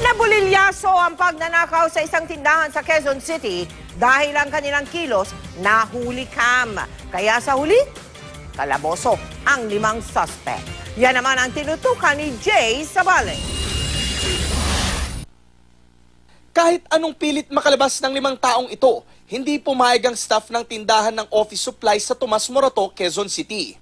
Nabulilyaso ang pagnanakaw sa isang tindahan sa Quezon City dahil ang kanilang kilos nahuli cam. Kaya sa huli, kalaboso ang 5 suspect. Yan naman ang tinutukan ni Jay Sabale. Kahit anong pilit makalabas ng 5 taong ito, hindi pumayag ang staff ng tindahan ng office supplies sa Tomas Morato, Quezon City.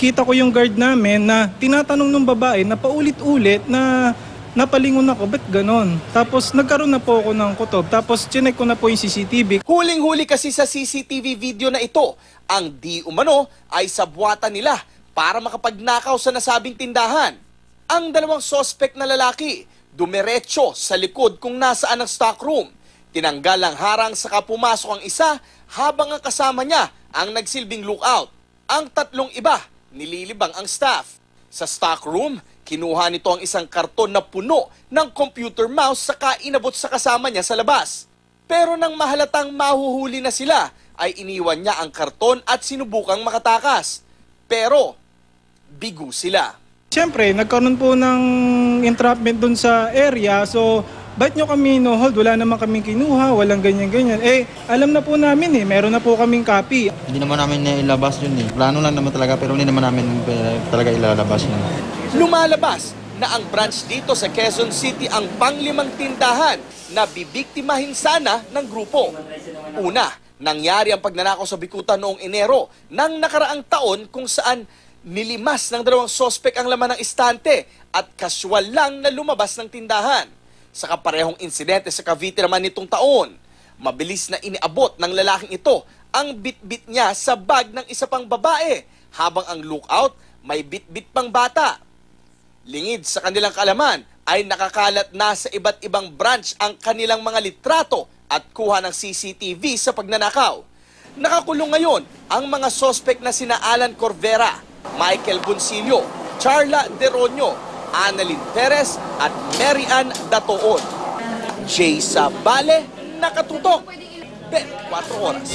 Kita ko yung guard namin na tinatanong ng babae na paulit-ulit na napalingon ako, ba't ganon? Tapos nagkaroon na po ako ng kutob, tapos chinek ko na po yung CCTV. Huling-huli kasi sa CCTV video na ito, ang di umano ay sabuatan nila para makapagnakaw sa nasabing tindahan. Ang 2 suspect na lalaki, dumiretso sa likod kung nasaan ang stockroom. Tinanggal ang harang saka pumasok ang isa habang ang kasama niya ang nagsilbing lookout. Ang 3 iba, nililibang ang staff. Sa stockroom, kinuha nito ang isang karton na puno ng computer mouse saka inabot sa kasama niya sa labas. Pero nang mahalatang mahuhuli na sila, ay iniwan niya ang karton at sinubukang makatakas. Pero, bigo sila. Siyempre, nagkaroon po ng entrapment dun sa area, so ba't nyo kami no-hold? Wala naman kaming kinuha, walang ganyan-ganyan. Alam na po namin meron na po kaming copy. Hindi naman namin ilabas yun Plano lang naman talaga pero hindi naman namin talaga ilalabas yun. Lumalabas na ang branch dito sa Quezon City ang pang-5 tindahan na bibiktimahin sana ng grupo. Una, nangyari ang pagnanakaw sa Bikutan noong Enero ng nakaraang taon kung saan nilimas ng 2 sospek ang laman ng istante at kaswal lang na lumabas ng tindahan. Sa kaparehong insidente sa Cavite naman nitong taon, mabilis na iniabot ng lalaking ito ang bit-bit niya sa bag ng isa pang babae habang ang lookout may bit-bit pang bata. Lingid sa kanilang kaalaman ay nakakalat na sa iba't ibang branch ang kanilang mga litrato at kuha ng CCTV sa pagnanakaw. Nakakulong ngayon ang mga sospek na sina Alan Corvera, Michael Boncillo, Charla Deronio, Annalyn Perez at Mary Ann Datoon. Jay Sabale, nakatutok. 24 oras.